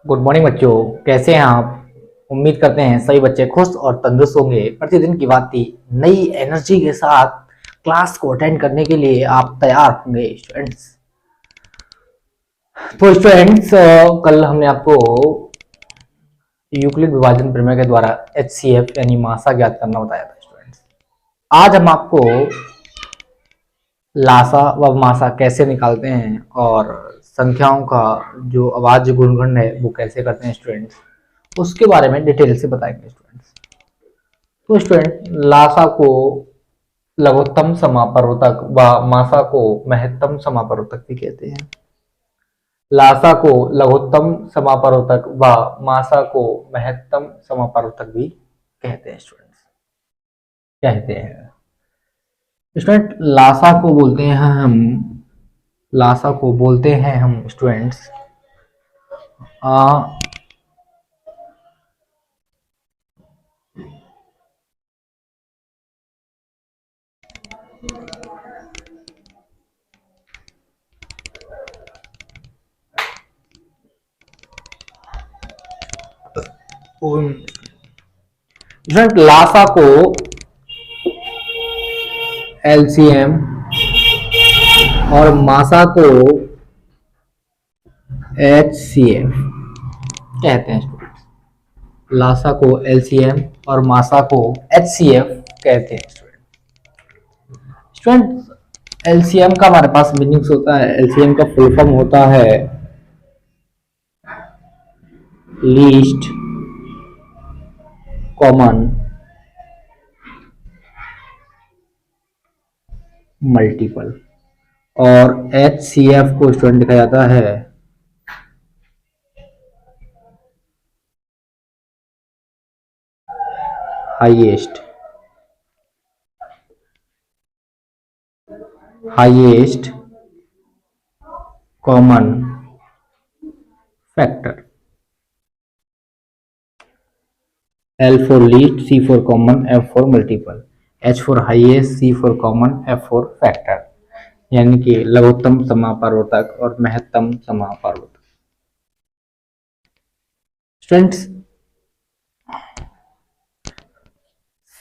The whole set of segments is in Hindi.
गुड मॉर्निंग बच्चों। कैसे हैं आप? उम्मीद करते हैं सभी बच्चे खुश और तंदुरुस्त होंगे। प्रतिदिन की भांति नई एनर्जी के साथ क्लास को अटेंड करने के लिए आप तैयार होंगे स्टूडेंट्स। तो स्टूडेंट्स, कल हमने आपको यूक्लिड विभाजन प्रमेय के द्वारा HCF यानी मासा ज्ञात करना बताया था स्टूडेंट्स। आज हम आपको लासा व मासा कैसे निकालते हैं और संख्याओं का जो अभाज्य गुणनखंड है वो कैसे करते हैं स्टूडेंट्स, उसके बारे में डिटेल से बताएंगे स्टूडेंट्स। तो स्टूडेंट, लासा को लघुत्तम समापवर्तक व मासा को महत्तम समापवर्तक भी कहते हैं। लासा को लघुत्तम समापवर्तक व मासा को महत्तम समापवर्तक भी कहते हैं स्टूडेंट्स। कहते हैं स्टूडेंट, लासा को बोलते हैं हम स्टूडेंट्स स्टूडेंट लासा को LCM और मासा को HCF कहते हैं स्टूडेंट्स। लासा को LCM और मासा को HCF कहते हैं स्टूडेंट। LCM का हमारे पास मीनिंग्स होता है। LCM का फुल फॉर्म होता है लीस्ट कॉमन मल्टीपल, और HCF को स्टूडेंट लिखा जाता है highest common factor. L for least, C for common, F for multiple, H for highest, C for common, F for factor, यानी कि लघुत्तम समापवर्तक और महत्तम समापवर्तक। स्टूडेंट्स,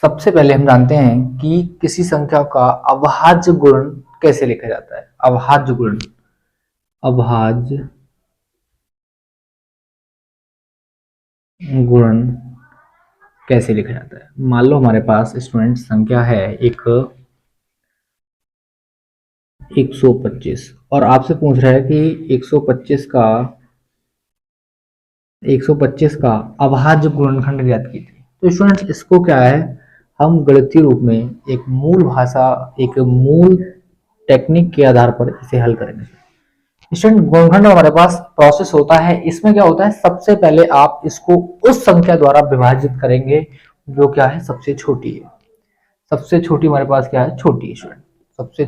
सबसे पहले हम जानते हैं कि किसी संख्या का अभाज्य गुणन कैसे लिखा जाता है। अभाज्य गुणन कैसे लिखा जाता है। मान लो हमारे पास स्टूडेंट संख्या है एक 125 और आपसे पूछ रहा है कि 125 का अभाज्य गुणनखंड ज्ञात कीजिए। तो स्टूडेंट्स, इसको क्या है, हम गणितीय रूप में एक मूल टेक्निक के आधार पर इसे हल करेंगे। स्टूडेंट, गुणनखंड हमारे पास प्रोसेस होता है। इसमें क्या होता है, सबसे पहले आप इसको उस संख्या द्वारा विभाजित करेंगे जो क्या है, सबसे छोटी है। सबसे छोटी हमारे पास क्या है, छोटी। स्टूडेंट, सबसे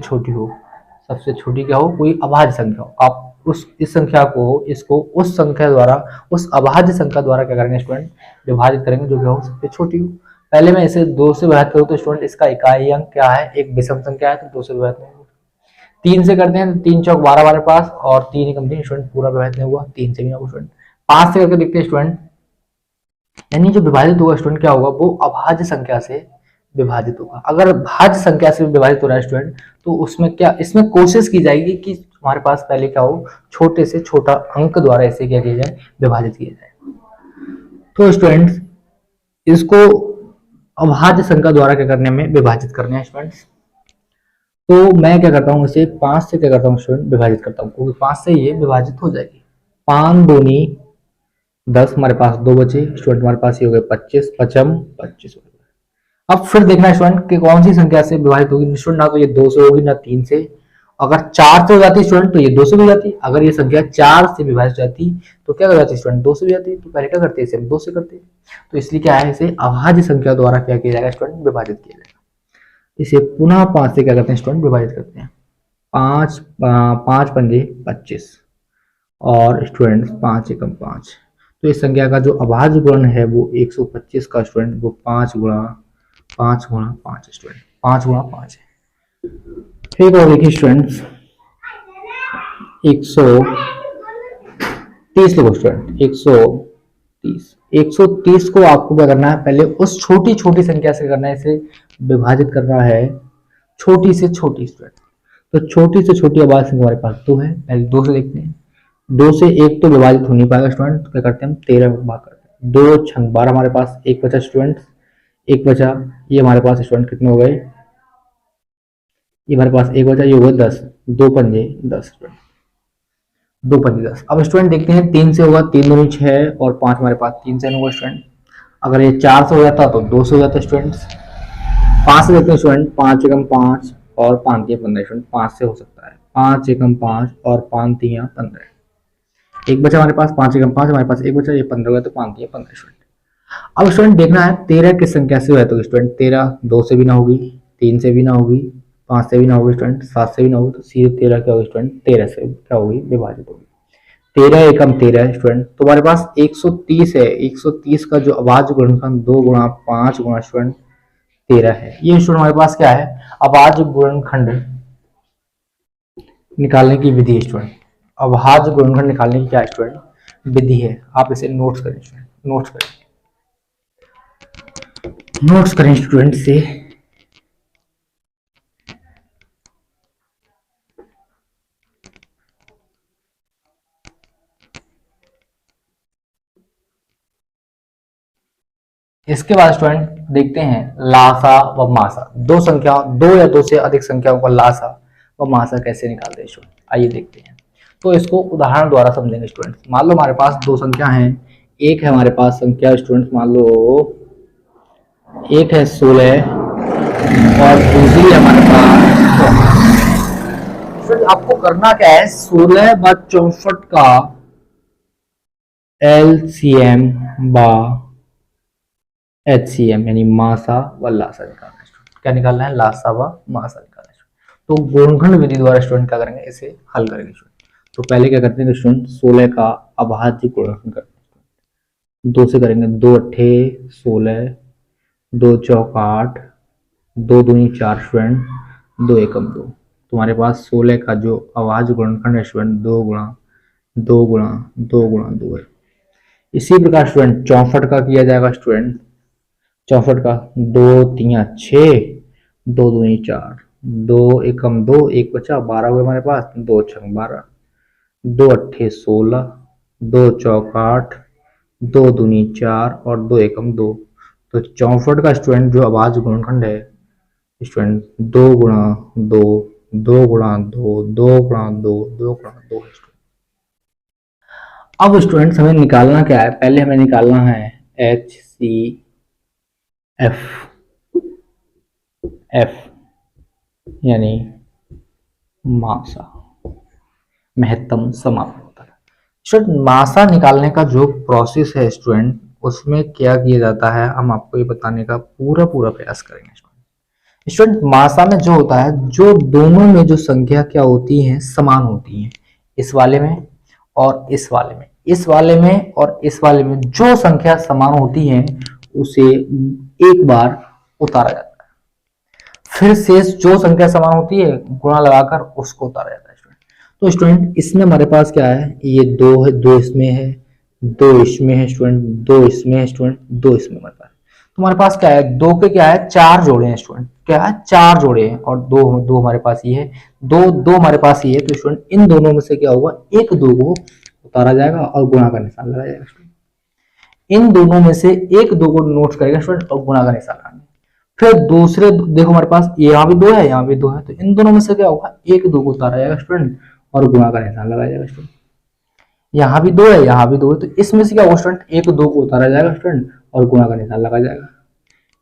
छोटी क्या हो, कोई अभाज्य संख्या हो। आप इस संख्या को इसको उस अभाज्य संख्या द्वारा क्या करेंगे स्टूडेंट, विभाजित करेंगे जो क्या हो, सबसे छोटी हो। पहले मैं इसे 2 से विभाजित करूँ तो स्टूडेंट इसका इकाई अंक क्या है, एक विषम संख्या है तो 2 से विभाजित नहीं होगा। 3 से करते हैं, 3 चौक 12 हमारे पास, और 3 एकम 3 स्टूडेंट, पूरा विभाजित नहीं हुआ, 3 से भी ना हुआ स्टूडेंट। 5 से करके देखते हैं स्टूडेंट, यानी जो विभाजित होगा स्टूडेंट क्या होगा, वो अभाज्य संख्या से विभाजित होगा। अगर भाज्य संख्या से विभाजित हो रहा है स्टूडेंट, तो उसमें क्या, इसमें कोशिश की जाएगी कि हमारे पास पहले क्या हो, छोटे से छोटा अंक द्वारा इसे क्या किया जाए, विभाजित किया जाए। तो स्टूडेंट्स, इसको अभाज्य संख्या द्वारा क्या करने में विभाजित करने हैं स्टूडेंट्स। तो मैं क्या करता हूँ, इसे 5 से क्या करता हूँ स्टूडेंट, विभाजित करता हूँ, क्योंकि 5 से ये विभाजित हो जाएगी। 5 दूनी 10, हमारे पास 2 बचे स्टूडेंट, हमारे पास ये हो गए 25, 25 हो गए। अब फिर देखना स्टूडेंट कि कौन सी संख्या से विभाजित होगी। स्टूडेंट, ना तो ये 2 से होगी ना 3 से। अगर 4 से हो जाती स्टूडेंट तो ये 2 से भी जाती। अगर ये संख्या 4 से विभाजित हो जाती तो क्या हो जाती स्टूडेंट, 2 से भी जाती। तो पहले क्या करते हैं, इसे हम 2 से करते हैं। तो इसलिए क्या है, इसे अभाज्य संख्या द्वारा क्या किया जाएगा स्टूडेंट, विभाजित किया जाएगा। इसे पुनः 5 से क्या करते हैं स्टूडेंट, विभाजित करते हैं। 5 पंजे 25 और स्टूडेंट 5 एकम 5। तो इस संख्या का जो अभाज्य गुणन है वो 125 का स्टूडेंट, वो 5 गुणा 5 स्टूडेंट, 5 गुणा 5 है। एक और देखिए स्टूडेंट्स, 130 130 लिखो स्टूडेंट, 130। 130 को आपको क्या करना है, पहले उस छोटी छोटी संख्या से करना है, इसे विभाजित करना है छोटी से छोटी स्टूडेंट। तो छोटी से छोटी आवाज संख्या हमारे पास 2 है, पहले 2 से देखते हैं। 2 से 1 तो विभाजित हो नहीं पाएगा स्टूडेंट, तो क्या करते हैं हम 13 में भाग करते हैं। 2 छंग 12 हमारे पास, एक बचा स्टूडेंट, एक बचा, ये हमारे पास स्टूडेंट कितने हो गए, ये हमारे पास एक बचा, ये होगा 10, 2 पंजे 10 स्टूडेंट, 2 पंजे 10। अब स्टूडेंट देखते हैं 3 से होगा, 3 दूनी 6 और 5 हमारे पास 3 से होगा स्टूडेंट। अगर ये 4 से हो जाता तो 2 से हो जाता स्टूडेंट। 5 से देखते हैं स्टूडेंट, 5 एकम 5 और 5 3 15 स्टूडेंट, 5 से हो सकता है, 5 एकम 5 और 5 3 15। एक बचा हमारे पास, 5 एकम 5 हमारे पास एक बचा, ये 15 हो गया, तो 5 3 15 स्टूडेंट। अब स्टूडेंट देखना है 13 किस संख्या से हुआ, तो स्टूडेंट 13 2 से भी ना होगी, 3 से भी ना होगी, 5 से भी ना होगी स्टूडेंट, 7 से भी ना होगी, तो सीधे 13 क्या होगी स्टूडेंट, 13 से क्या होगी, विभाजित होगी। 13 एकम 13 है स्टूडेंट, तो हमारे पास 130 है। 130 का जो अभाज्य गुणनखंड 2 गुणा 5 गुणा स्टूडेंट 13 है। ये स्टूडेंट हमारे पास क्या है, अभाज्य गुणनखंड निकालने की विधि है स्टूडेंट। अभाज्य गुणनखंड निकालने की क्या स्टूडेंट विधि है, आप इसे नोट्स करें स्टूडेंट, नोट्स करें स्टूडेंट से। इसके बाद स्टूडेंट देखते हैं लासा व मासा, दो या दो से अधिक संख्याओं का लासा व मासा कैसे निकालते हैं स्टूडेंट, आइए देखते हैं। तो इसको उदाहरण द्वारा समझेंगे स्टूडेंट। मान लो हमारे पास दो संख्या हैं, एक है हमारे पास संख्या स्टूडेंट, मान लो एक है 16 और दूसरी है हमारे पास। आपको करना क्या है, 16 व 64 का एलसीएम व एचसीएम यानी मासा व लासा निकालना है। क्या निकालना है, लासा व मासा निकालना है। तो गुणनखंड विधि द्वारा स्टूडेंट क्या करेंगे, इसे हल करेंगे स्टूडेंट। तो पहले क्या करते हैं स्टूडेंट, 16 का अभाज्य गुणनखंड करते हैं, 2 से करेंगे, 2 अट्ठे 16, 2 चौक 8, 2 दूनी 4 स्टूडेंट, 2 एकम 2। तुम्हारे पास 16 का जो अभाज्य गुणनखंड है स्टूडेंट 2 गुणा 2 गुणा 2 गुणा 2 है। इसी प्रकार स्टूडेंट 64 का किया जाएगा स्टूडेंट, 64 का 2 3 6, 2 दूनी 4, 2 एकम 2, एक बचा 12 हुए हमारे पास, 2 छंग 12, 2 अट्ठे 16, 2 चौक 8, 2 दूनी 4 और 2 एकम 2। तो 64 का स्टूडेंट जो अभाज्य गुणनखंड है स्टूडेंट 2 गुणा 2, 2 गुणा 2, 2 गुणा 2, 2 गुणा 2 है स्टूडेंट। अब स्टूडेंट्स हमें निकालना क्या है, पहले हमें निकालना है एच सी एफ यानी मासा, महत्तम समापन। स्टूडेंट मासा निकालने का जो प्रोसेस है स्टूडेंट, उसमें क्या किया जाता है हम आपको ये बताने का पूरा प्रयास करेंगे स्टूडेंट। मासा में जो होता है, जो दोनों में जो संख्या क्या होती है, समान होती है, इस वाले में और इस वाले में, इस वाले में और इस वाले में जो संख्या समान होती है उसे एक बार उतारा जाता है, फिर शेष जो संख्या समान होती है गुणा लगाकर उसको उतारा जाता है स्टूडेंट। तो स्टूडेंट इसमें हमारे पास क्या है, ये 2 है, 2 इसमें है, 2 इसमें है स्टूडेंट, 2 इसमें है स्टूडेंट, 2 इसमें हमारे पास। तो हमारे पास क्या है, 2 के क्या है 4 जोड़े हैं स्टूडेंट, क्या है 4 जोड़े हैं, और 2 हमारे पास ये है, 2 हमारे पास ये है। तो स्टूडेंट इन दोनों में से क्या होगा, एक 2 को उतारा जाएगा और गुणा का निशान लगाया जाएगा स्टूडेंट। इन दोनों में से एक 2 को नोट करेगा स्टूडेंट और गुणा का निशान लगाएंगे। फिर दूसरे देखो हमारे पास यहाँ भी 2 है, यहाँ भी 2 है, तो इन दोनों में से क्या होगा, एक 2 को उतारा जाएगा स्टूडेंट और गुणा का निशान लगाया जाएगा स्टूडेंट। यहाँ भी 2 है, यहाँ भी 2 है, तो इसमें से क्या होगा स्टूडेंट, एक 2 को उतारा जाएगा स्टूडेंट और गुणा का निशान लगाया जाएगा।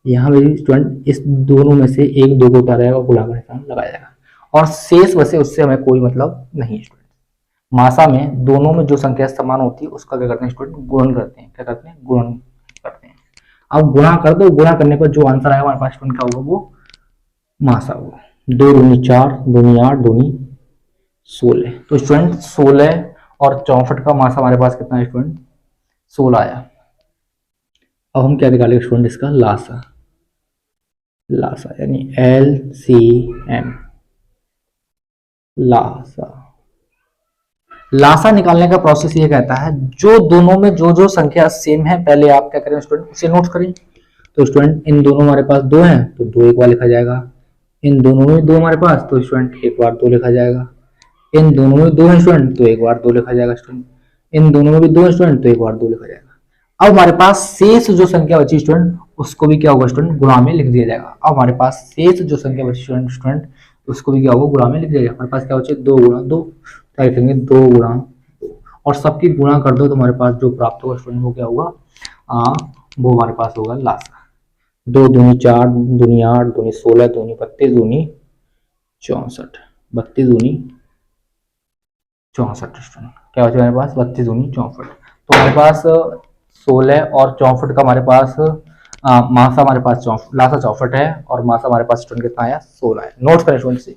यहाँ भी स्टूडेंट इस दोनों में से एक 2 को उतारा जाएगा और गुणा का निशान लगाया जाएगा, और शेष बचे उससे हमें कोई मतलब नहीं स्टूडेंट। मासा में दोनों में जो संख्या समान होती है उसका क्या करते हैं स्टूडेंट, गुणन करते हैं। क्या करते हैं, गुणन करते हैं। अब गुणा कर दो, गुणा करने पर जो आंसर आएगा हमारे पास स्टूडेंट क्या होगा, वो मासा होगा। 2 दूनी 4, दूनी 8, दूनी 16। तो स्टूडेंट 16 और 64 का मासा हमारे पास कितना है स्टूडेंट, 16 आया। अब हम क्या निकालेंगे स्टूडेंट, इसका लासा, लासा यानी LCM, लासा। लासा निकालने का प्रोसेस ये कहता है जो दोनों में जो जो संख्या सेम है पहले आप क्या करें स्टूडेंट, उसे नोट करें। तो स्टूडेंट इन दोनों हमारे पास दो हैं तो दो एक बार लिखा जाएगा, इन दोनों में दो हमारे पास तो स्टूडेंट एक बार दो लिखा जाएगा, इन दोनों में दो है स्टूडेंट तो एक बार दो लिखा जाएगा स्टूडेंट, इन दोनों में भी दो है स्टूडेंट तो एक बार दो लिखा जाएगा। अब हमारे पास शेष जो संख्या बची स्टूडेंट उसको भी क्या होगा स्टूडेंट, गुणा में लिख दिया जाएगा। अब हमारे पास शेष जो संख्या बची स्टूडेंट स्टूडेंट उसको भी क्या होगा, गुणा में लिख दिया जाएगा। हमारे पास क्या बचे, दो गुणा दो, क्या लिखेंगे, दो गुणा दो, और सबकी गुणा कर दो तो हमारे पास जो प्राप्त होगा स्टूडेंट वो क्या होगा, वो हमारे पास होगा लासा। दो दूनी चार, दूनी आठ, दूनी 16, दूनी 32, दूनी 64, 32 दूनी 64 स्टूडेंट क्या बचा हमारे पास, 32 दूनी 64। तो हमारे पास 16 और 64 का हमारे पास मासा हमारे पास लासा 64 है और मासा हमारे पास स्टूडेंट कितना आया, 16 है। नोट्स करें स्टूडेंट से,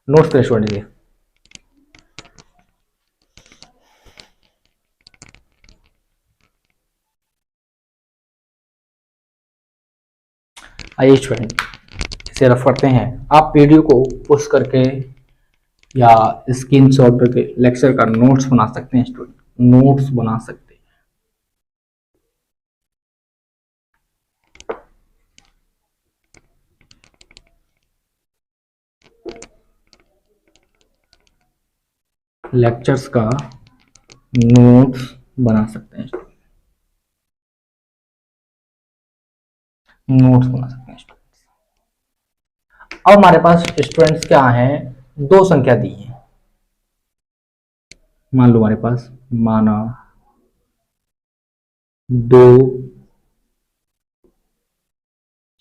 नोट्स करें स्टूडेंट से। आइए स्टूडेंट इसे रफ करते हैं। आप पीडीएफ को पुश करके या स्क्रीनशॉट करके लेक्चर का नोट्स बना सकते हैं स्टूडेंट, नोट्स बना सकते हैं। लेक्चर्स का नोट्स बना सकते हैं स्टूडेंट, नोट्स बना सकते हैं स्टूडेंट्स। अब हमारे पास स्टूडेंट्स क्या हैं, दो संख्या दी है। मान लो हमारे पास माना दो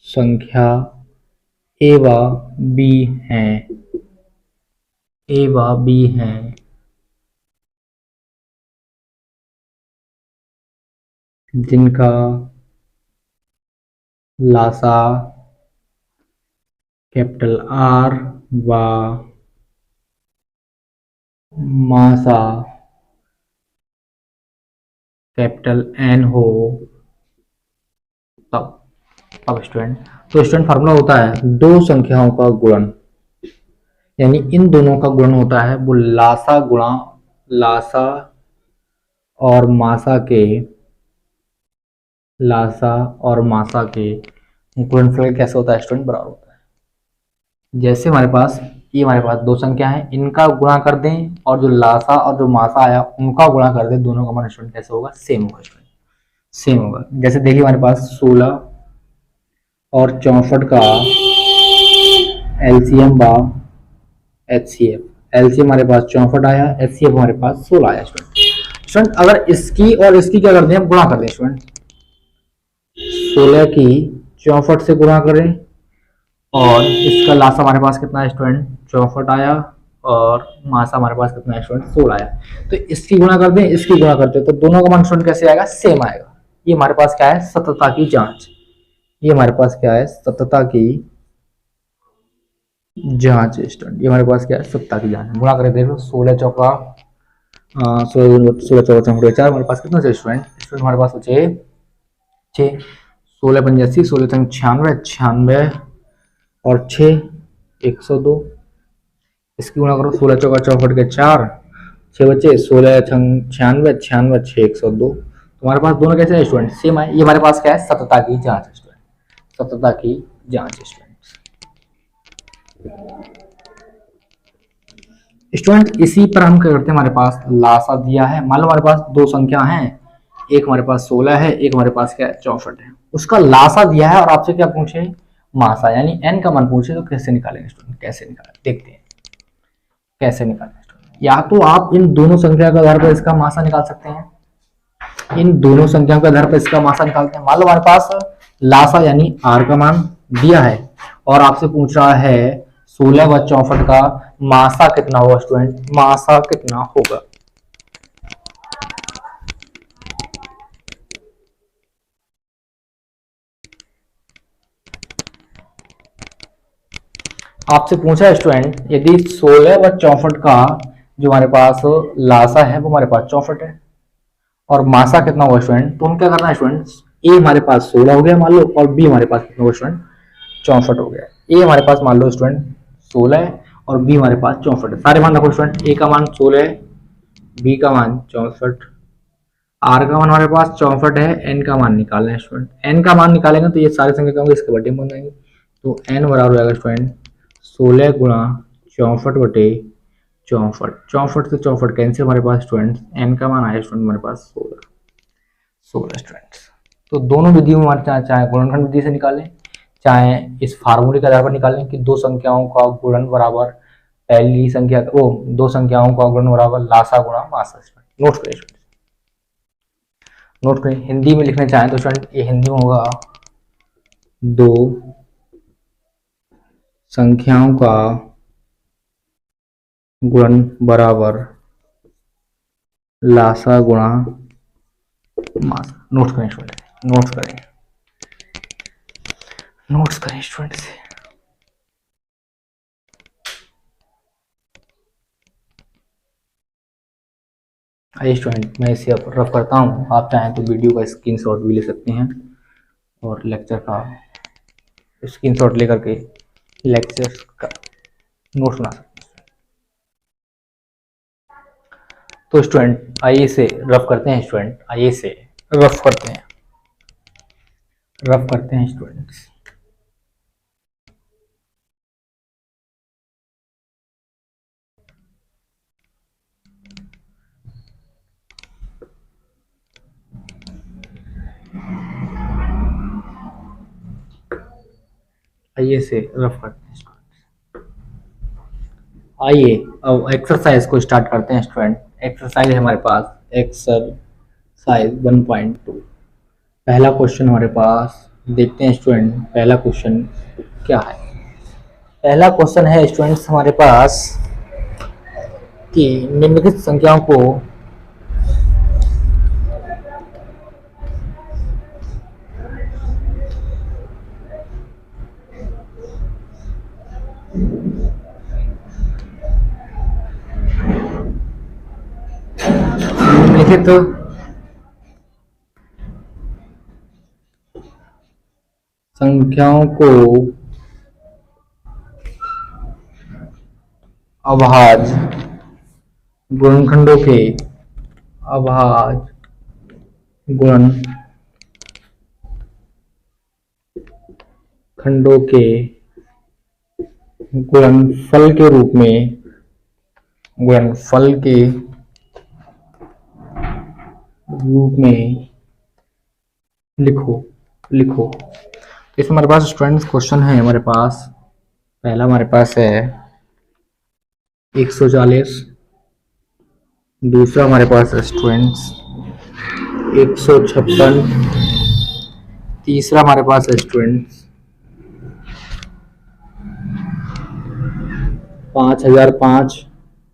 संख्या ए व बी हैं, ए व बी हैं, जिनका लासा कैपिटल आर व मासा कैपिटल एन हो, तब स्टूडेंट, तो स्टूडेंट फार्मूला होता है दो संख्याओं का गुणन, यानी इन दोनों का गुणन होता है वो लासा गुणा लासा और मासा के, लासा और मासा के गुणनफल कैसे होता है स्टूडेंट, बराबर होता है। जैसे हमारे पास ये हमारे पास दो संख्या है, इनका गुणा कर दें और जो लासा और जो मासा आया उनका गुणा कर दें, दोनों का मान स्टूडेंट कैसे होगा, सेम होगा स्टूडेंट, सेम होगा। जैसे देखिए हमारे पास 16 और 64 का एलसीएम बा एचसीएफ, एलसीएम हमारे पास 64 आया, एचसीएफ हमारे पास 16 आया स्टूडेंट। स्टूडेंट अगर इसकी और इसकी क्या कर दें, हम गुणा कर दें स्टूडेंट, 16 की 64 से गुणा करें और इसका लासा हमारे पास कितना है स्टूडेंट, 64 आया, और मासा हमारे पास कितना है स्टूडेंट, 16 आया। तो इसकी गुणा कर दें, इसकी गुणा करते हैं तो दोनों का मान स्टूडेंट कैसे आएगा, सेम आएगा। ये हमारे पास क्या है, सत्यता की जांच, ये हमारे पास क्या है, सत्यता की जांच स्टूडेंट, ये हमारे पास क्या है, सत्यता की जांच। गुणा करें देख लो, 16 चौका 16 चौका 4 हमारे पास कितना है स्टूडेंट, स्टूडेंट हमारे पास बचे 6, 16 85, 16 96, 96 और 6 102, इसकी गुणा करो, 16 चौका 64 के 4, 6 बचे, 16 96, 96 6 102। हमारे पास दोनों कैसे है स्टूडेंट, सेम है। ये हमारे पास क्या है, सत्यता की जांच है स्टूडेंट, सत्यता की जांच स्टूडेंट। स्टूडेंट इसी पर हम क्या करते हैं, हमारे पास लासा दिया है, मान लो हमारे पास दो संख्या हैं, एक हमारे पास 16 है, एक हमारे पास क्या है 64 है, उसका लासा दिया है और आपसे क्या पूछे, मासा यानी n का मान पूछे, तो कैसे निकालेंगे स्टूडेंट, कैसे निकालें देखते हैं कैसे निकालें स्टूडेंट। या तो आप इन दोनों संख्या के आधार पर इसका मासा निकाल सकते हैं, इन दोनों संख्याओं के आधार पर इसका मासा निकालते हैं। मान लो हमारे पास लासा यानी r का मान दिया है और आपसे पूछ रहा है 16 व 64 का मासा कितना होगा स्टूडेंट, मासा कितना होगा। आपसे पूछा है स्टूडेंट यदि 16 व 64 का जो हमारे पास लासा है वो हमारे पास 64 है और मासा कितना होगा स्टूडेंट, तो हम क्या करना है स्टूडेंट, ए हमारे पास 16 हो गया मान लो और बी हमारे पास कितना होगा स्टूडेंट 64 हो गया। ए हमारे पास मान लो स्टूडेंट 16 है और बी हमारे पास 64 है। सारे मान रखो स्टूडेंट, ए का मान 16 है, बी का मान 64, आर का मान हमारे पास 64 है, एन का मान निकालना है स्टूडेंट। एन का मान निकालेंगे तो ये सारी संख्या क्या होंगे, इसके बटे बन जाएंगे। तो एन बराबर हो जाएगा स्टूडेंट 16 गुणा 64 बटे 64। 64 से 64 कैंसिल हमारे पास स्टूडेंट, एन का मान आया स्टूडेंट हमारे पास 16 स्टूडेंट्स। तो दोनों विधियों में हमारे चाहे गुणनखंड विधि से निकालें, चाहे इस फार्मूले के आधार पर निकालें कि दो संख्याओं का गुणन बराबर पहली संख्या वो दो संख्याओं का गुणन बराबर लासा गुणा मासा। नोट करें स्टूडेंट, नोट करें। हिंदी में लिखना चाहें तो स्टूडेंट ये हिंदी में होगा, दो संख्याओं का गुणन बराबर लासा गुणा मासा। नोट करें स्टूडेंट, नोट्स करें, नोट्स करें स्टूडेंट से। आइए स्टूडेंट मैं इसे अब रफ करता हूँ, आप चाहें तो वीडियो का स्क्रीनशॉट भी ले सकते हैं और लेक्चर का स्क्रीनशॉट लेकर के लेक्चर का नोट्स बना सकते हैं। तो स्टूडेंट आइए इसे रफ करते हैं स्टूडेंट, आइए इसे रफ करते हैं, रफ करते हैं स्टूडेंट्स। आइए इसे रफ करते हैं स्टूडेंट। आइए अब एक्सरसाइज को स्टार्ट करते हैं स्टूडेंट। एक्सरसाइज है हमारे पास एक्सरसाइज 1.2। पहला क्वेश्चन हमारे पास, देखते हैं स्टूडेंट पहला क्वेश्चन क्या है। पहला क्वेश्चन है स्टूडेंट्स हमारे पास कि निम्नलिखित संख्याओं को निम्नलिखित संख्याओं को अभाज्य गुणनखंडों के अभाज्य गुणनखंडों के गुणनफल के रूप में लिखो। इसमें हमारे पास स्टूडेंट्स क्वेश्चन है, हमारे पास पहला हमारे पास है 140, दूसरा हमारे पास स्टूडेंट्स 156, तीसरा हमारे पास स्टूडेंट्स 5005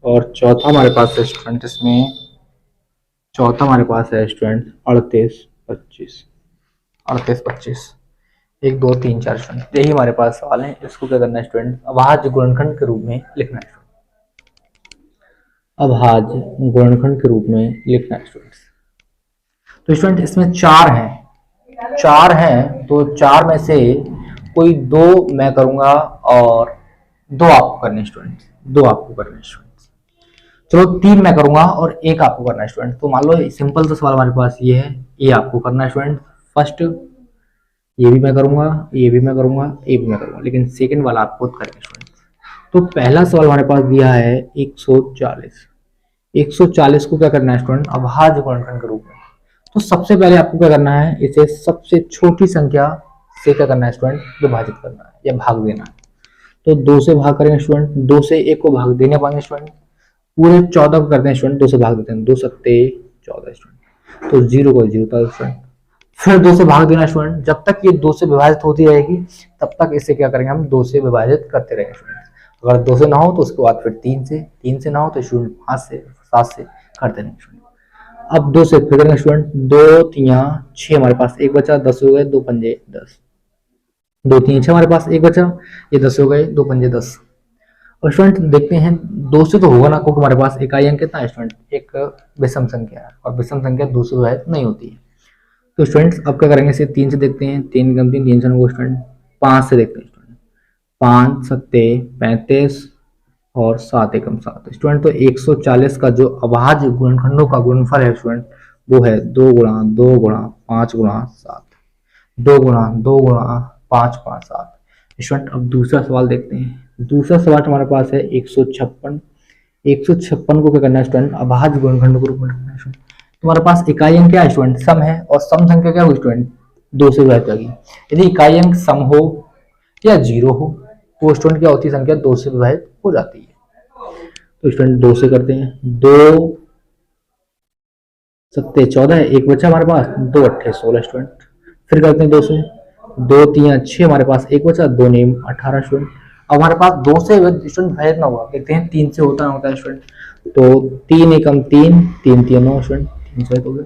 और चौथा हमारे पास स्टूडेंट इसमें चौथा हमारे पास है स्टूडेंट 3825। 1 2 3 4 स्टूडेंट, यही हमारे पास सवाल है। इसको क्या करना है स्टूडेंट, अभाज्य गुणनखंड के रूप में लिखना है। अभाज्य गुणनखंड के रूप में लिखना है स्टूडेंट्स। तो स्टूडेंट इसमें चार हैं, तो चार में से कोई दो मैं करूंगा और दो आपको करने स्टूडेंट, दो आपको करने स्टूडेंट। चलो तीन मैं करूंगा और एक आपको करना है स्टूडेंट। तो मान लो सिंपल सा सवाल हमारे पास ये है, ये आपको करना है स्टूडेंट फर्स्ट, ये भी मैं करूंगा, ये भी मैं करूंगा, ये भी मैं करूंगा, लेकिन सेकंड वाला आप खुद करेंगे स्टूडेंट। तो पहला सवाल हमारे पास दिया है 140। 140 को क्या करना है स्टूडेंट, अभाज्य गुणनखंड के रूप में। तो सबसे पहले आपको क्या करना है, इसे सबसे छोटी संख्या से क्या करना है स्टूडेंट, विभाजित करना है या भाग देना है। तो 2 से भाग करेंगे स्टूडेंट, 2 से 1 को भाग देने पाएंगे स्टूडेंट, पूरे 14 को करते हैं स्टूडेंट, 2 से भाग देते हैं, 2 सत्ते 14 स्टूडेंट, तो 0 को 0 था स्टूडेंट। फिर 2 से भाग देना स्टूडेंट, जब तक ये 2 से विभाजित होती रहेगी तब तक इसे क्या करेंगे हम 2 से विभाजित करते रहेंगे स्टूडेंट। अगर 2 से ना हो तो उसके बाद फिर 3 से ना हो तो स्टूडेंट 5 से 7 से करते रहेंगे स्टूडेंट। अब 2 से फिर करेंगे स्टूडेंट, 2 3 6 हमारे पास 1 बचा, 10 हो गए, 2 पंजे 10, 2 3 6 हमारे पास 1 बचा, ये 10 हो गए, 2 पंजे 10। और स्टूडेंट देखते हैं 2 से तो होगा ना, क्योंकि हमारे पास इकाई अंक कितना है स्टूडेंट, एक विषम संख्या है और विषम संख्या 2 से विभाजित नहीं होती है। तो स्टूडेंट्स अब क्या करेंगे, इसे 3 से देखते हैं, 3 कम 3 से स्टूडेंट 5 से देखते हैं स्टूडेंट, 5 सत्ते 35, और 7 एकम 7 स्टूडेंट। तो 140 का जो अभाज्य गुणनखंडों का गुणनफल है स्टूडेंट, वो है 2 गुणा 2 गुणा 5 गुणा 7, 2 गुणा 2 गुणा 5 गुणा 7। स्टूडेंट अब दूसरा सवाल देखते हैं। दूसरा सवाल हमारे पास है 156। 156 को क्या करना है स्टूडेंट, अभाज्य गुणनखंड के रूप में लिखना है स्टूडेंट। तुम्हारे पास इकाई अंक क्या है स्टूडेंट, सम है, और सम संख्या क्या होगी स्टूडेंट, 2 से विभाजित होगी। यदि इकाई अंक सम हो या 0 हो तो स्टूडेंट क्या होती है, संख्या 2 से विभाजित हो जाती है। तो स्टूडेंट 2 से करते हैं, 2 सत्ते 14, एक बचा हमारे पास, 2 अट्ठे 16 स्टूडेंट। फिर करते हैं 2 से, 2 3 6 हमारे पास, एक बचा, 2 नेम 18 स्टूडेंट। अब हमारे पास 2 से स्टूडेंट विभाजित ना हुआ, देखते हैं 3 से होता है स्टूडेंट। तो 3 एकम 3, 3 3 9 स्टूडेंट, 3 से हो गया।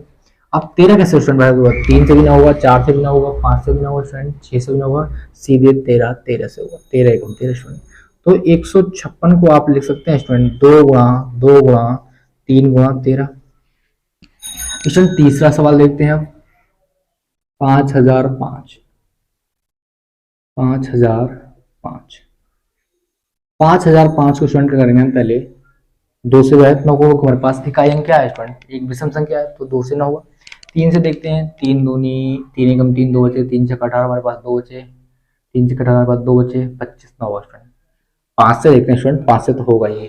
अब 13 कैसे स्टूडेंट विभाजित होगा, 3 से भी ना होगा, 4 से भी ना होगा, 5 से भी ना होगा स्टूडेंट, 6 से भी ना होगा, सीधे 13 13 से होगा, 13 एकम 13 स्टूडेंट। तो 156 को आप लिख सकते हैं स्टूडेंट 2 गुणा 2 गुणा 3 गुणा 13। स्टूडेंट तीसरा सवाल देखते हैं हम, 5005। 5005 5005 को स्टूडेंट क्या करेंगे हम, पहले 2 से विभाजित न होगा, हमारे पास इकाई अंक क्या है स्टूडेंट, एक विषम संख्या है, तो 2 से ना होगा। 3 से देखते हैं, 3 दूनी 3 एकम 3, 2 बचे, 3 से 18 हमारे पास 2 बचे, 3 से 18 हमारे पास 2 बचे, 25 ना होगा स्टूडेंट। 5 से देखते हैं स्टूडेंट, 5 से तो होगा ये,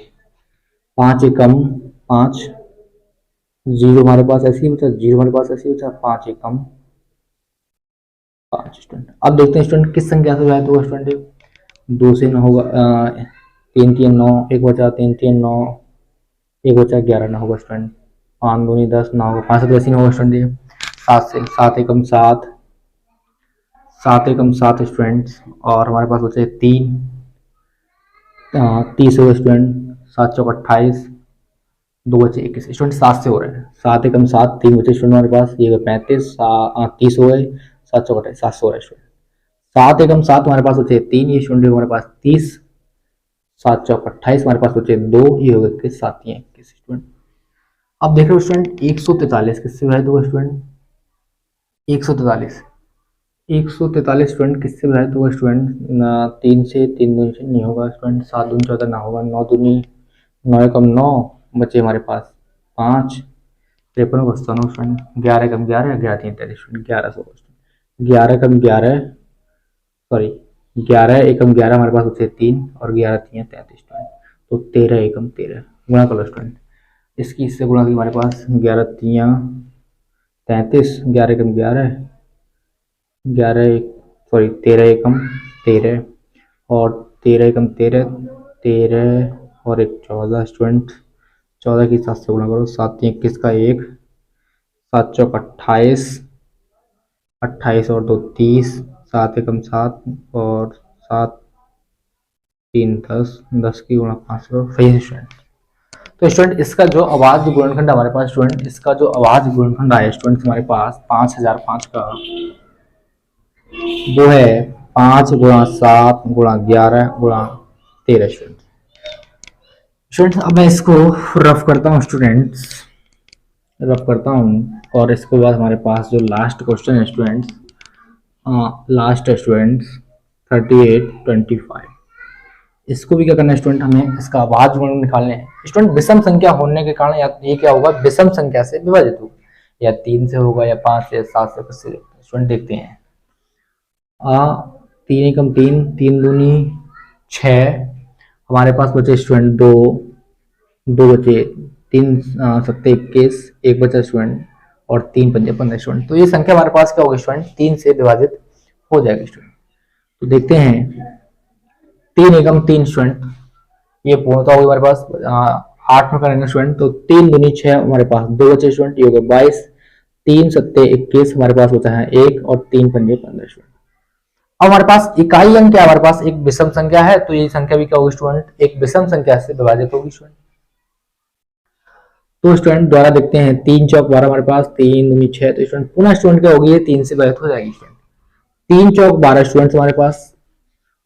5 एकम 5, 0 हमारे पास ऐसे ही बचा, 0 हमारे पास ऐसे ही बचा, 5 एकम 5 स्टूडेंट। अब देखते हैं स्टूडेंट किस संख्या से विभाजित होगा स्टूडेंट, 2 से ना होगा, 3 3 9, एक बचा, 3 3 9, एक बचा, 11 ना होगा स्टूडेंट, 5 दूनी 10 ना होगा, 5 से तो ऐसे नहीं होगा स्टूडेंट। 7 से, 7 एकम 7, 7 एकम 7 स्टूडेंट्स, और हमारे पास बचे 3, 30 हो गए स्टूडेंट, 7 चौक 28, 2 बचे 21 स्टूडेंट। 7 से हो रहे हैं, 7 एकम 7, 3 बचे स्टूडेंट हमारे पास, ये 35, 30 हो गए, 7 चौक 28, 7 से हो रहा है स्टूडेंट। 7 एकम 7 हमारे पास बचे 3, ये स्टूडेंट हमारे पास 30, 7 चौक 28 हमारे पास बचे 2, ये हो गए 21, 7 21 स्टूडेंट। अब देख रहे हो स्टूडेंट 143 किससे विभाजित होगा स्टूडेंट, 143 143 स्टूडेंट किससे विभाजित होगा स्टूडेंट, 3 से, 3 दूनी से नहीं होगा स्टूडेंट, 7 दूनी 14 ना होगा, 9 दूनी 9 एकम 9 बचे हमारे पास 5, 53 को स्टूडेंट, 11 एकम 11, 11 3 33 स्टूडेंट, 11 से होगा स्टूडेंट, 11 एकम 11 सॉरी 11 एकम 11 हमारे पास बचे 3, और 11 3 33 स्टूडेंट। तो 13 एकम 13 गुणा कर लो स्टूडेंट, इसकी इससे गुणा की हमारे पास 11 3 33, 11 एकम 11, 13 एकम 13, और 13 एकम 13, 13 और 1 14 स्टूडेंट, 14 की 7 से गुणा करो, 7 21 का 1, 7 चौक 28, 28 और 2 30, 7 एकम 7, और 7 3 10, 10 की गुणा 5 करो, सही स्टूडेंट। तो स्टूडेंट इसका जो अभाज्य गुणनखंड हमारे पास स्टूडेंट, इसका जो अभाज्य गुणनखंड आया स्टूडेंट हमारे पास 5005 का, वो है 5 गुणा 7 गुणा 11 गुणा 13 स्टूडेंट। स्टूडेंट्स अब मैं इसको रफ करता हूँ स्टूडेंट्स, रफ करता हूँ, और इसके बाद हमारे पास जो लास्ट क्वेश्चन है स्टूडेंट्स, लास्ट है स्टूडेंट्स 3825। इसको भी क्या करना है स्टूडेंट, हमें इसका अभाज्य गुणन निकालने हैं स्टूडेंट। विषम संख्या होने के कारण ये क्या होगा, विषम संख्या से विभाजित होगा, या 3 से होगा, या 5 से, 7 से, कुछ से स्टूडेंट देखते हैं। 3 एकम 3, 3 दूनी 6 हमारे पास बचे स्टूडेंट 2, 2 बचे, 3 सत्ते 21, एक बचा स्टूडेंट, और 3 पंजे 15 स्टूडेंट। तो ये संख्या हमारे पास क्या होगी स्टूडेंट, 3 से विभाजित हो जाएगी स्टूडेंट। तो देखते हैं 3 एकम 3 स्टूडेंट, ये पूर्णता होगी हमारे पास, 8 में करेंगे स्टूडेंट, तो 3 दूनी 6 हमारे पास 2 बचे स्टूडेंट, ये हो गए 22, 3 सत्ते 21 हमारे पास बचा है 1, और 3 पंजे 15 स्टूडेंट। अब हमारे पास इकाई अंक क्या, हमारे पास एक विषम संख्या है, तो ये संख्या भी क्या होगी स्टूडेंट, एक विषम संख्या से विभाजित होगी स्टूडेंट। तो स्टूडेंट द्वारा देखते हैं, 3 चौक 12 हमारे पास, 3 दूनी 6, तो स्टूडेंट पुनः स्टूडेंट क्या होगी, ये 3 से विभाजित हो जाएगी स्टूडेंट। 3 चौक 12 स्टूडेंट्स हमारे पास,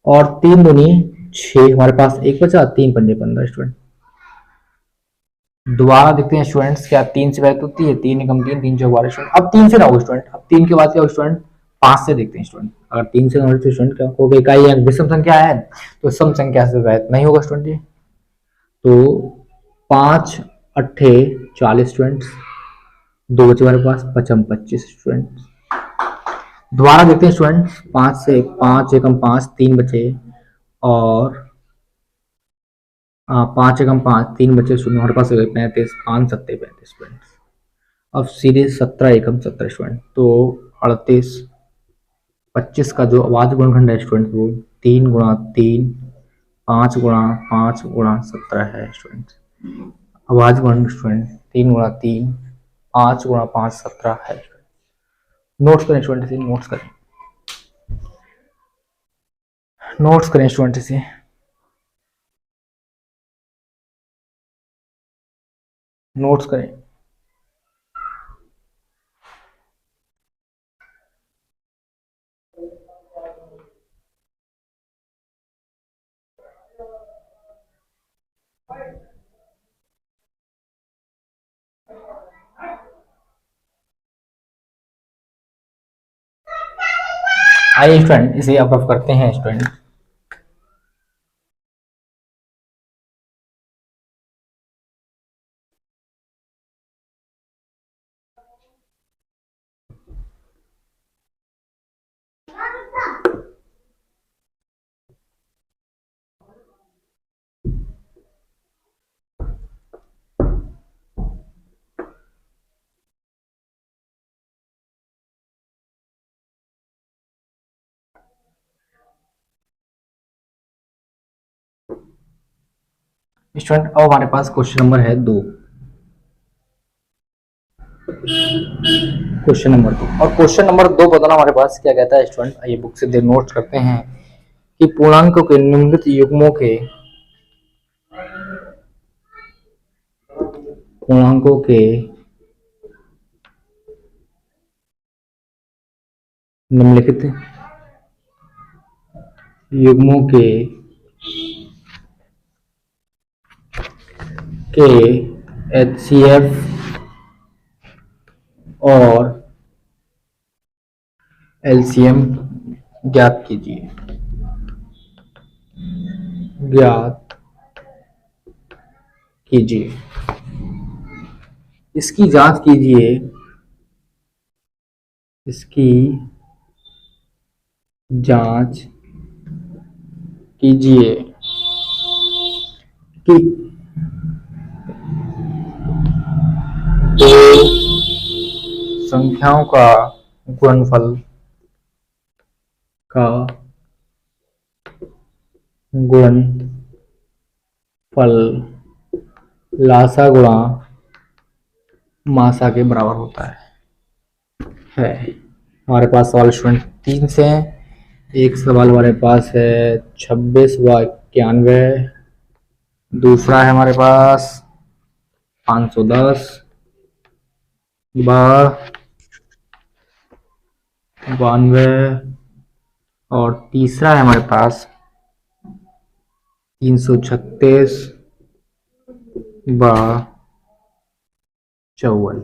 और 3 दूनी 6 हमारे पास, एक बचा, 3 पंजे 15 स्टूडेंट। दोबारा देखते हैं स्टूडेंट्स, क्या 3 से विभाजित होती है, 3 एकम 3, 3 चौक 12 स्टूडेंट। अब 3 से ना होगा स्टूडेंट, अब 3 के बाद क्या होगा स्टूडेंट, 5 से देखते हैं स्टूडेंट। अगर 3 से ना हो तो स्टूडेंट क्या होगा, इकाई अंक विषम संख्या है, तो सम संख्या से विभाजित नहीं होगा स्टूडेंट। तो 5 अट्ठे 40 स्टूडेंट्स, 2 बचे हमारे पास, 25 स्टूडेंट्स। दोबारा देखते हैं स्टूडेंट्स, 5 एकम 5, 3 बचे, और 5 एकम 5, 3 बचे स्टूडेंट, हमारे पास 35, 5 सत्ते 35 स्टूडेंट्स। अब सीधे 17 एकम 17 स्टूडेंट, तो 38। 25 का जो अवाज गुणनखंड है स्टूडेंट, वो 3 × 3, 5 × 5 × 17 है स्टूडेंट। आवाज गुणनखंड स्टूडेंट 3 × 3, 5 × 5 17 है। नोट्स करें स्टूडेंट इसे, नोट्स करें, नोट्स करें स्टूडेंट इसे। नोट्स करें। आइए स्टूडेंट इसे अप्रूव करते हैं स्टूडेंट। स्टूडेंट अब हमारे पास क्वेश्चन नंबर है 2। क्वेश्चन नंबर 2, और क्वेश्चन नंबर 2 बताना हमारे पास क्या कहता है स्टूडेंट। आइए बुक से नोट्स करते हैं कि पूर्णांकों के निम्नलिखित युग्मों के पूर्णांकों के निम्नलिखित युग्मों के HCF और LCM ज्ञात कीजिए। इसकी जांच कीजिए। इसकी जांच कीजिए कि दो संख्याओं का गुणनफल लासा गुणा मासा के बराबर होता है। हमारे पास सवाल स्टूडेंट 3 से हैं। एक सवाल हमारे पास है 26/91, दूसरा है हमारे पास 510 92, और तीसरा है हमारे पास 336 54।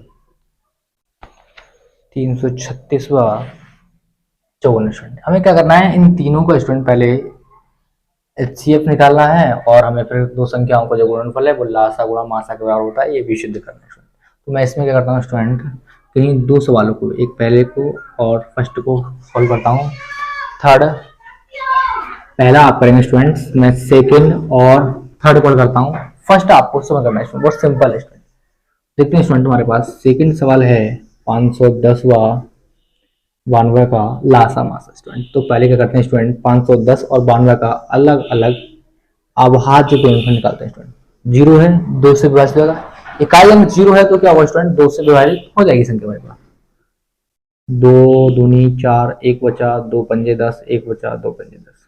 336/54 स्टूडेंट। हमें क्या करना है, इन तीनों का स्टूडेंट पहले HCF निकालना है, और हमें फिर दो संख्याओं का जो गुणनफल है वो लासा गुणा मासा के बराबर होता है, ये भी सिद्ध करना है स्टूडेंट। तो मैं इसमें क्या करता हूँ स्टूडेंट, कहीं दो सवालों को, एक पहले को और फर्स्ट को सॉल्व करता हूँ। थर्ड पहला आप करेंगे स्टूडेंट्स, मैं सेकंड और थर्ड को करता हूँ। फर्स्ट आपको समझ करना है स्टूडेंट, बहुत सिंपल है स्टूडेंट। देखते हैं स्टूडेंट, हमारे पास सेकंड सवाल है 510/92 का लासा मासा स्टूडेंट। तो पहले क्या करते हैं स्टूडेंट, 510 और 92 का अलग अलग अभाज्य गुणनफल निकालते हैं स्टूडेंट। 0 है, 2 से विभाजित होगा। इकाई अंक 0 है तो क्या होगा स्टूडेंट, 2 से विभाजित हो जाएगी संख्या हमारे पास। 2 दूनी 4, 1 बचा, 2 पंजे 10, 1 बचा, 2 पंजे 10।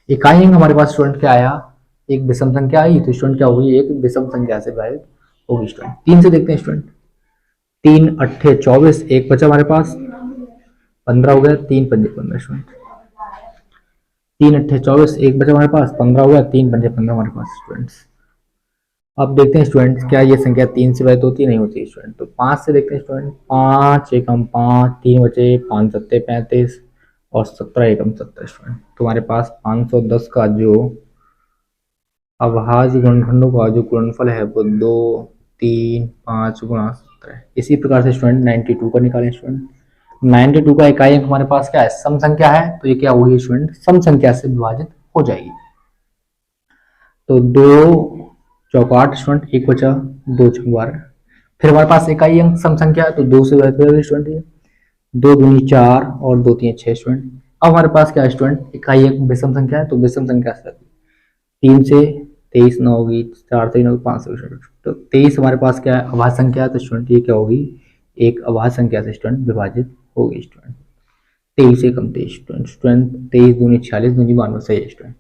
इकाई अंक हमारे पास स्टूडेंट क्या आया, एक विषम संख्या आई, तो स्टूडेंट क्या होगी, एक विषम संख्या से विभाजित होगी स्टूडेंट। 3 से देखते हैं स्टूडेंट, 3 अट्ठे 24, 1 बचा हमारे पास, 15 हो गया, 3 पंजे 15 स्टूडेंट। 3 अट्ठे 24, 1 बचा हमारे पास, 15 हो गया, 3 पंजे 15 हमारे पास स्टूडेंट्स। अब देखते हैं स्टूडेंट, क्या ये संख्या 3 से विभाजित होती नहीं होती स्टूडेंट। तो 5 से देखते हैं स्टूडेंट, 5 एकम 5, 3 बचे, 5 सत्ते 35 और 17 एकम 17 स्टूडेंट। तो हमारे पास 510 का जो अभाज्य गुणनखंडों का जो गुणनफल है वो 2, 3, 5 गुणा 17। इसी प्रकार से स्टूडेंट 92 का निकालें स्टूडेंट। 92 का इकाई अंक हमारे पास क्या है, सम संख्या है, तो ये क्या होगी स्टूडेंट, सम संख्या से विभाजित हो जाएगी। तो 2 चौक 8 स्टूडेंट, 1 बचा, 2 छक 12। फिर हमारे पास इकाई अंक सम संख्या है तो 2 से विभाजित हो जाएगी स्टूडेंट। ये 2 दूनी 4 और 2 3 6 स्टूडेंट। अब हमारे पास क्या है स्टूडेंट, इकाई अंक विषम संख्या है तो विषम संख्या से 3 से 23 9 होगी, 4 से 9 5 से स्टूडेंट। तो 23 हमारे पास क्या है, अभाज्य संख्या है, तो स्टूडेंट ये क्या होगी, एक अभाज्य संख्या से स्टूडेंट विभाजित होगी स्टूडेंट। 23 से कम 23 स्टूडेंट, 23 दूनी 46 दूनी 92 सही है स्टूडेंट।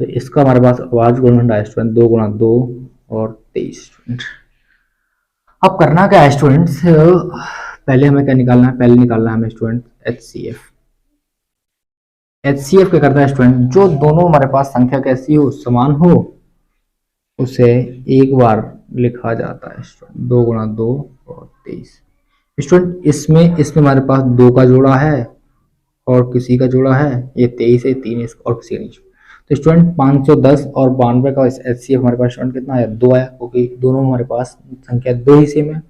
तो इसका हमारे पास अभाज्य गुणनखंड है स्टूडेंट 2 गुणा 2 और 23 स्टूडेंट। अब करना क्या है स्टूडेंट्स, पहले हमें क्या निकालना है, पहले निकालना है हमें स्टूडेंट HCF। HCF क्या करता है स्टूडेंट, जो दोनों हमारे पास संख्या कैसी हो, समान हो, उसे एक बार लिखा जाता है स्टूडेंट 2 गुणा 2 और 23 स्टूडेंट। इसमें हमारे पास 2 का जोड़ा है और किसी का जोड़ा है, ये 23 है, 3 और किसी का नहीं। तो स्टूडेंट 510 और 92 का HCF हमारे पास स्टूडेंट कितना आया, 2 आया, क्योंकि दोनों हमारे पास संख्या 2 ही सेम है।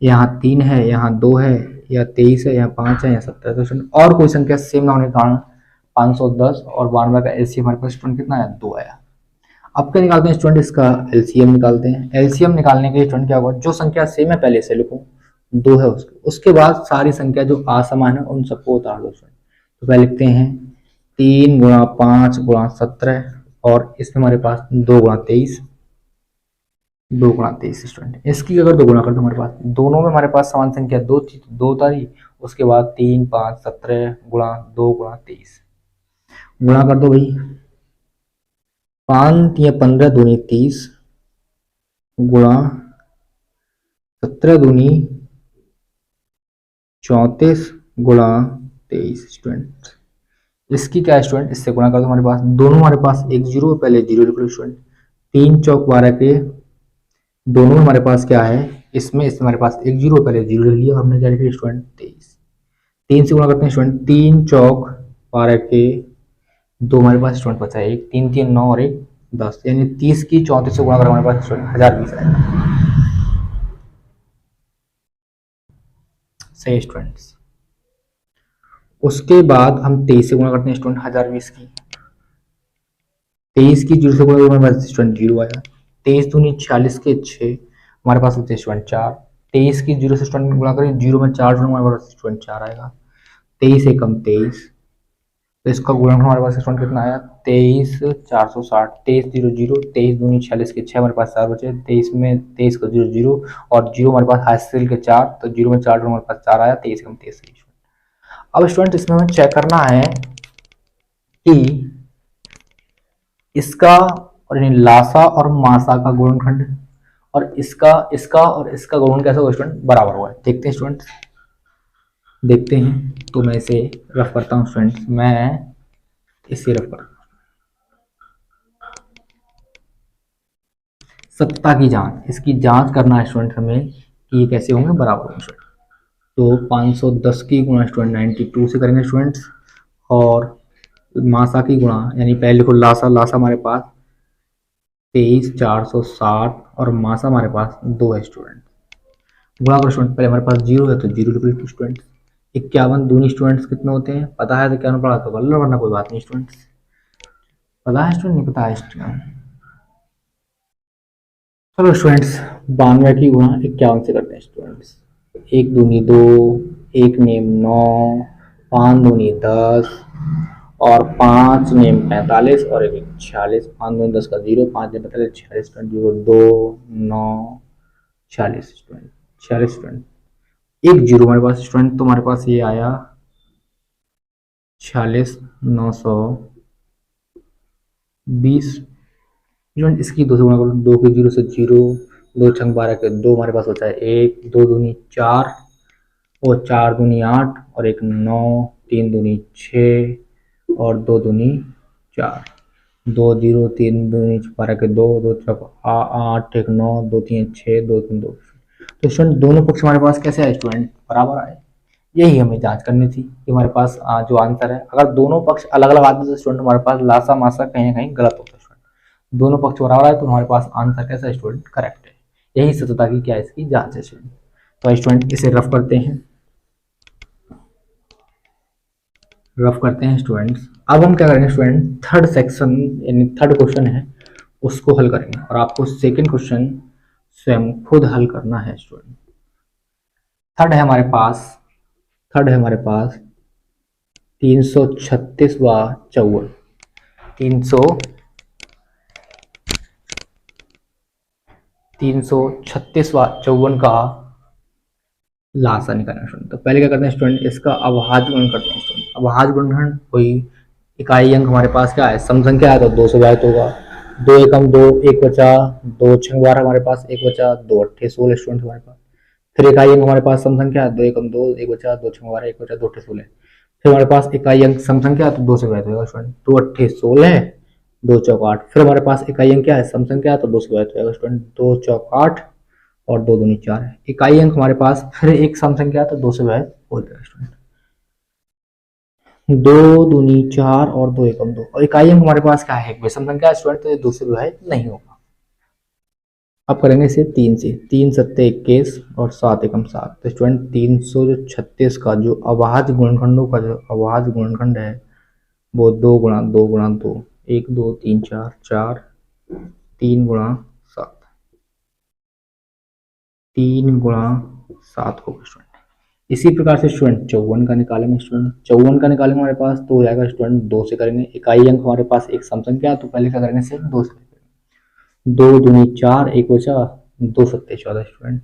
यहाँ 3 है, यहाँ 2 है, या 23 है, यहाँ 5 है, यहाँ 17 है। तो स्टूडेंट और कोई संख्या सेम ना होने के कारण 510 और 92 का LCM हमारे पास स्टूडेंट कितना आया, 2 आया। अब क्या निकालते हैं स्टूडेंट, इसका LCM निकालते हैं। LCM निकालने के लिए स्टूडेंट क्या होगा, जो संख्या सेम है पहले से लिखो, 2 है उसके बाद सारी संख्या जो असमान है उन सबको उतार दो स्टूडेंट। तो पहले लिखते हैं 3 गुणा 5 गुणा 17 और इसमें हमारे पास 2 गुणा 23, 2 गुणा 23 स्टूडेंट। इसकी अगर 2 गुणा कर दो हमारे पास, दोनों में हमारे पास समान संख्या 2 थी तो 2 उतारी, उसके बाद 3 5 17 गुणा 2 गुणा 23 गुणा कर दो भाई, 5 या 15 दूनी 30 गुणा 17 दूनी 34 गुणा 23 स्टूडेंट। इसकी क्या है स्टूडेंट, इससे गुणा कर दो हमारे पास, दोनों हमारे पास एक जीरो, पहले जीरो लिख लो स्टूडेंट। 3 चौक 12 के दोनों हमारे पास क्या है, इसमें हमारे पास एक जीरो, पहले जीरो लिख लिया, हमने क्या लिखा स्टूडेंट 23। 3 से गुणा करते हैं स्टूडेंट, 3 चौक 12 के दो हमारे पास स्टूडेंट बचा है, एक 3 3 9 और एक 10, यानी 30 की 34 से गुणा कर हमारे पास स्टूडेंट 1020 आएगा। सही स्टूडेंट्स। उसके बाद हम 23 से गुणा करते हैं स्टूडेंट 1020 की, 23 की 0 से गुणा हमारे पास स्टूडेंट 0 आया। 23 दूनी 46 के 6 हमारे पास होते हैं स्टूडेंट 4। 23 की 0 से स्टूडेंट गुणा करें, 0 में 4 जोड़ें हमारे पास स्टूडेंट 4 आएगा। 23 एकम 23, तो इसका गुणनफल हमारे पास स्टूडेंट कितना आया, 23 460। 23 0 0, 23 दूनी 46 के 6 हमारे पास 4 बचे, 23 में 23 का 0 0 और 0 हमारे पास हासिल के 4, तो 0 में 4 जोड़ें हमारे पास 4 आया। 23 एकम 23 सही। अब स्टूडेंट इसमें हमें चेक करना है कि इसका और यानी लासा और मासा का गुणनखंड और इसका और इसका गुणन कैसा हुआ स्टूडेंट, बराबर हुआ है। देखते हैं स्टूडेंट, देखते हैं। तो मैं इसे रफ करता हूँ स्टूडेंट, मैं इसे रफ करता हूँ। सत्ता की जांच, इसकी जांच करना है स्टूडेंट हमें कि ये कैसे होंगे, बराबर होंगे स्टूडेंट। तो 510 की गुणा स्टूडेंट 92 से करेंगे स्टूडेंट्स, और मासा की गुणा यानी पहले लिखो लासा, लासा हमारे पास 23 460 और मासा हमारे पास 2 है स्टूडेंट। गुणा करो स्टूडेंट, पहले हमारे पास 0 है तो 0 लिख लो स्टूडेंट। 51 दूनी स्टूडेंट्स कितने होते हैं, पता है तो क्या पढ़ा तो कर लो, वरना कोई बात नहीं स्टूडेंट्स। पता है स्टूडेंट, नहीं पता है स्टूडेंट। चलो स्टूडेंट्स, 92 की गुणा 51 से करते हैं स्टूडेंट्स। 1 दूनी 2, 1 नेम 9, 5 दूनी 10 और 5 नेम 45 और 1 46। 5 दूनी 10 का 0, 5 नेम 45 46 स्टूडेंट, 0 2 9 46 स्टूडेंट, 46 स्टूडेंट। एक जीरो हमारे पास स्टूडेंट, तो हमारे पास ये आया 46 920 स्टूडेंट। इसकी 2 से गुणा करो, 2 के 0 से 0, 2 छंग 12 के 2 हमारे पास होता है 1, 2 दूनी 4 और 4 दूनी 8 और 1 9, 3 दूनी 6 और 2 दूनी 4, 2 0 3 दूनी 12 के 2, 2 छक 8 1 9, 2 3 6, 2 3 2। तो स्टूडेंट दोनों पक्ष हमारे पास कैसे आए स्टूडेंट, बराबर आए। यही हमें जांच करनी थी कि हमारे पास जो आंसर है, अगर दोनों पक्ष अलग अलग आते तो स्टूडेंट हमारे पास लासा मासा कहीं ना कहीं गलत होता है स्टूडेंट। दोनों पक्ष बराबर है तो हमारे पास आंसर कैसा स्टूडेंट करेक्ट है। यही सतता की क्या है इसकी जांच है स्टूडेंट। तो स्टूडेंट इसे रफ करते हैं, स्टूडेंट्स। अब हम क्या करेंगे स्टूडेंट, थर्ड सेक्शन यानी थर्ड क्वेश्चन है उसको हल करेंगे और आपको सेकंड क्वेश्चन स्वयं खुद हल करना है स्टूडेंट। थर्ड है हमारे पास, 336वां 336वां का लासा निकालना है स्टूडेंट। तो पहले क्या करते हैं स्टूडेंट, इसका अभाज्य गुणन करते हैं स्टूडेंट। अभाज्य गुणन हुई, इकाई अंक हमारे पास क्या है, सम संख्या है तो 2 से विभाजित होगा। 2 एकम 2, 1 बचा, 2 छंग 12 हमारे पास 1 बचा, 2 अट्ठे 16 स्टूडेंट हमारे पास। फिर इकाई अंक हमारे पास सम संख्या है, 2 एकम 2, 1 बचा, 2 छंग 12 1 बचा, 2 अट्ठे 16। फिर हमारे पास इकाई अंक सम संख्या है तो 2 से विभाजित होगा स्टूडेंट, 2 अट्ठे 16, 2 चौक 8। फिर हमारे पास इकाई अंक क्या है, सम संख्या है तो 2 से विभाजित होगा स्टूडेंट, 2 चौक 8 और 2 दूनी 4 है। इकाई अंक हमारे पास फिर एक सम संख्या है तो 2 से विभाजित हो जाएगा स्टूडेंट, 2 दूनी 4 और 2 एकम 2। और इकाई अंक हमारे पास क्या है, एक विषम संख्या है स्टूडेंट, तो ये 2 से विभाजित नहीं होगा। अब करेंगे इसे 3 से, 3 सत्ते 21 और 7 एकम 7। तो स्टूडेंट 336 का जो अभाज्य गुणनखंडों का जो अभाज्य गुणनखंड है वो 2 गुणा 2 गुणा 2, 1 2 3 4 4, 3 गुणा 7, 3 गुणा 7 होगा स्टूडेंट। इसी प्रकार से स्टूडेंट 54 का निकालेंगे स्टूडेंट, 54 का निकालेंगे हमारे पास तो हो जाएगा स्टूडेंट 2 से करेंगे। इकाई अंक हमारे पास एक सम संख्या है तो पहले क्या करेंगे सिर्फ 2 से, 2 दूनी 4 1 बचा, 2 सत्ते 14 स्टूडेंट,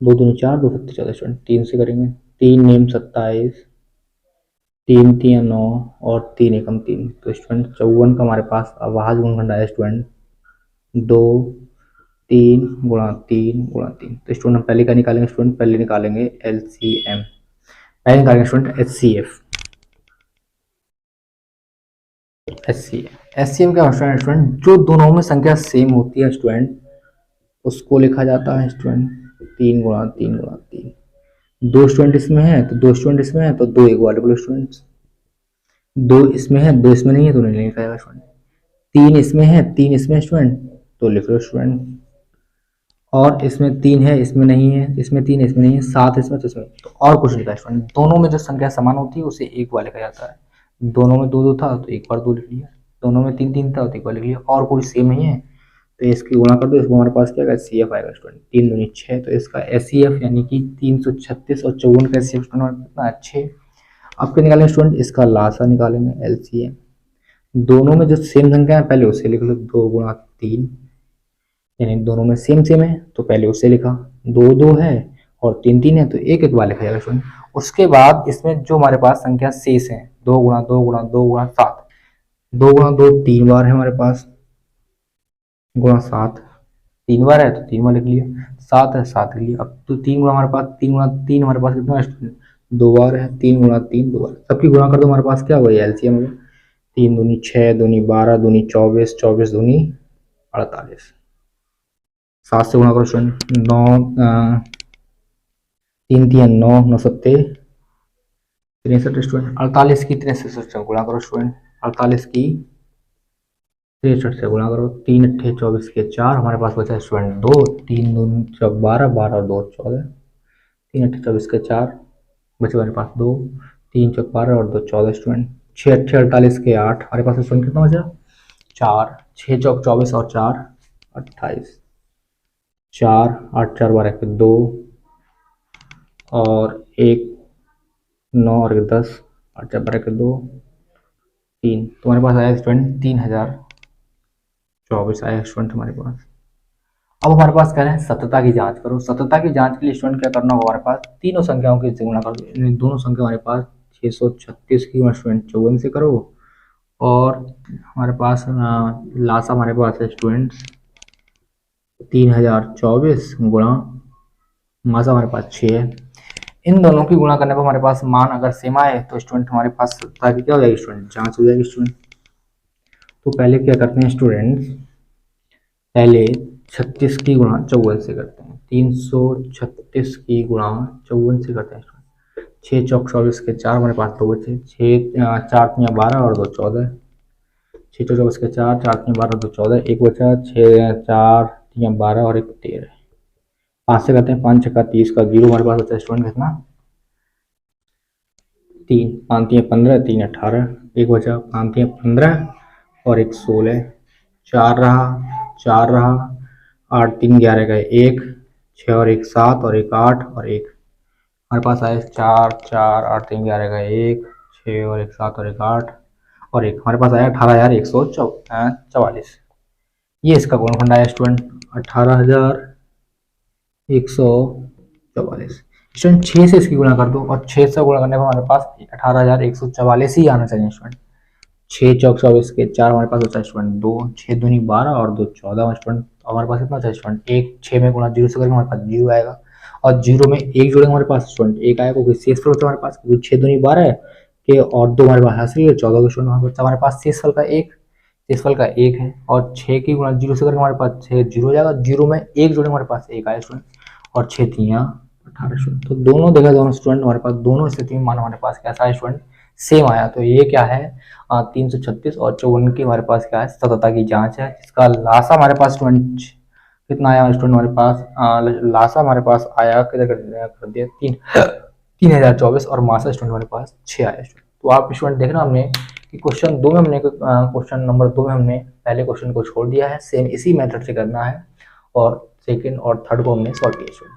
2 दूनी 4 2 सत्ते 14 स्टूडेंट। 3 से करेंगे, 3 नेम 27, 3 3 9 और 3 एकम 3। तो स्टूडेंट 54 का हमारे पास अभाज्य गुणनखंड आया स्टूडेंट 2 3 गुणा 3 गुणा 3। तो स्टूडेंट हम पहले का निकालेंगे स्टूडेंट, पहले निकालेंगे LCM, पहले निकालेंगे स्टूडेंट HCF क्या होता है स्टूडेंट, जो दोनों में संख्या सेम होती है स्टूडेंट उसको लिखा जाता है स्टूडेंट 3 गुणा 3 गुणा 3। 2 स्टूडेंट इसमें है तो 2 स्टूडेंट इसमें है तो 2 इक्वल स्टूडेंट्स, 2 इसमें है 2 इसमें नहीं है तो नहीं लिखा जाएगा स्टूडेंट। 3 इसमें है 3 इसमें स्टूडेंट तो लिख लो स्टूडेंट, और इसमें 3 है इसमें नहीं है, इसमें 3 इसमें नहीं है, 7 इसमें तो इसमें तो और कुछ लिखा है स्टूडेंट। दोनों में जो संख्या समान होती है उसे एक बार लिखा जाता है। दोनों में 2 2 था तो एक बार 2 लिख लिया, दोनों में 3 3 था तो एक बार लिख लिया, और कोई सेम नहीं है तो इसकी गुणा कर दो, इसको हमारे पास क्या आएगा CF आएगा स्टूडेंट 3 दूनी 6। तो इसका SCF यानी कि 336 और 54 का SCF स्टूडेंट कितना 6। अब क्या निकालेंगे स्टूडेंट, इसका लासा निकालेंगे LCM। दोनों में जो सेम संख्या है पहले उसे लिख लो, 2 गुणा 3 यानी दोनों में सेम सेम है तो पहले उसे लिखा, 2 2 है और 3 3 है तो एक एक बार लिखा जाएगा स्टूडेंट। उसके बाद इसमें जो हमारे पास संख्या शेष है 2 गुणा 2 गुणा 2 गुणा 7, 2 गुणा 2 3 बार है हमारे पास, गुणा 7 3 बार है तो 3 बार लिख लिया, 7 है 7 लिख लिया। अब तो 3 गुणा हमारे पास 3 गुणा 3 हमारे पास कितना है 2 बार है, 3 गुणा 3 2 बार, सबकी गुणा कर दो हमारे पास क्या हुआ LCM में 3 दूनी 6 दूनी 12 दूनी 24 24 दूनी 48, 7 से गुणा करो स्टूडेंट 9 3 3 9 9 सत्ते 63 स्टूडेंट, 48 की 63 से गुणा करो स्टूडेंट, 48 की 63 से गुणा करो, 3 अट्ठे 24 के 4 हमारे पास बचा स्टूडेंट 2, 3 2 12 12 और 2 14, 3 अट्ठे 24 के 4 बचे हमारे पास 2, 3 चौक 12 और 2 14 स्टूडेंट, 6 अट्ठे 48 के 8 हमारे पास स्टूडेंट कितना बचा 4, 6 चौक 24 और 4 28, 4 8 4 12 के 2 और 1 9 और 10 8 4 12 के 2 3। तुम्हारे पास आया स्टूडेंट 3024 आया स्टूडेंट हमारे पास। अब हमारे पास कह रहे हैं सतता की जांच करो। सतता की जांच के लिए स्टूडेंट क्या करना होगा, हमारे पास तीनों संख्याओं की गुणा कर दो, दोनों संख्या हमारे पास 636 की गुणा स्टूडेंट 54 से करो, और हमारे पास लासा हमारे पास है स्टूडेंट 3024 गुणा मासा हमारे पास 6 है। इन दोनों की गुणा करने पर हमारे पास मान अगर सेम आए तो स्टूडेंट हमारे पास सतता की क्या हो जाएगी स्टूडेंट जांच हो जाएगी स्टूडेंट। तो पहले क्या करते हैं स्टूडेंट्स, पहले 36 की गुणा 54 से करते हैं, 336 की गुणा 54 से करते हैं स्टूडेंट, 6 चौक 24 के 4 हमारे पास 2 बचे, 6 4 12 और 2 14, 6 चौके 24 के 4, 4 3 12 2 14, एक बचा 6 4 3 12 और एक 13। 5 से करते हैं, 5 छक्का 30 का 0 हमारे पास बचा है स्टूडेंट कितना 3, 5 3 15, 3 18, एक बचा 5 3 15 और एक 16, 4 रहा 8 3 11 का 1, 6 और एक 7 और एक 8 और एक हमारे पास आए 4 4 8 3 11 का 1, 6 और एक 7 और एक 8 और एक हमारे पास आया 18,144। ये इसका गुणनखंड आया स्टूडेंट 18,144। स्टूडेंट 6 से इसकी गुणा कर दो और 6 से गुणा करने पर हमारे पास 18,144 ही आना चाहिए स्टूडेंट। 6 चौक 24 के 4 हमारे पास होता है स्टूडेंट 2, 6 दूनी 12 और 2 14 स्टूडेंट। हमारे पास कितना होता है स्टूडेंट 1, 6 में गुणा 0 से करेंगे हमारे पास 0 आएगा और 0 में 1 जोड़ेंगे हमारे पास स्टूडेंट 1 आएगा क्योंकि शेष फल होता है हमारे पास, क्योंकि 6 दूनी 12 है के और 2 हमारे पास हासिल है 14 का स्टूडेंट हमारे पास शेष फल का 1, शेष फल का 1 है और 6 की गुणा 0 से करेंगे हमारे पास 6 0 जाएगा, 0 में 1 जोड़ेंगे हमारे पास 1 आएगा स्टूडेंट और 6 3 18 स्टूडेंट। तो दोनों देखा दोनों स्टूडेंट हमारे पास दोनों स्थिति में मान हमारे पास कैसा है स्टूडेंट सेम आया। तो ये क्या है 336 और 54 की हमारे पास क्या है सततता की जांच है, जिसका लासा हमारे पास स्टूडेंट कितना आया स्टूडेंट हमारे पास लासा हमारे पास आया किधर कर दिया 3024 और मासा स्टूडेंट हमारे पास 6 आया स्टूडेंट। तो आप स्टूडेंट देखना हमने कि क्वेश्चन 2 में हमने क्वेश्चन नंबर 2 में हमने पहले क्वेश्चन को छोड़ दिया है, सेम इसी मेथड से करना है और सेकंड और थर्ड को हमने सॉल्व किया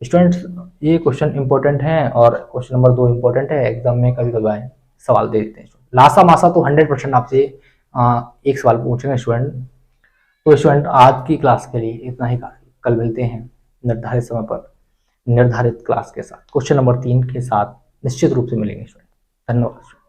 स्टूडेंट्स। ये क्वेश्चन इंपॉर्टेंट है और क्वेश्चन नंबर 2 इंपॉर्टेंट है, एग्जाम में कभी कभी सवाल दे देते हैं। लासा मासा तो 100% आपसे एक सवाल पूछेंगे स्टूडेंट। तो स्टूडेंट आज की क्लास के लिए इतना ही काफी, कल मिलते हैं निर्धारित समय पर निर्धारित क्लास के साथ क्वेश्चन नंबर 3 के साथ निश्चित रूप से मिलेंगे स्टूडेंट। धन्यवाद।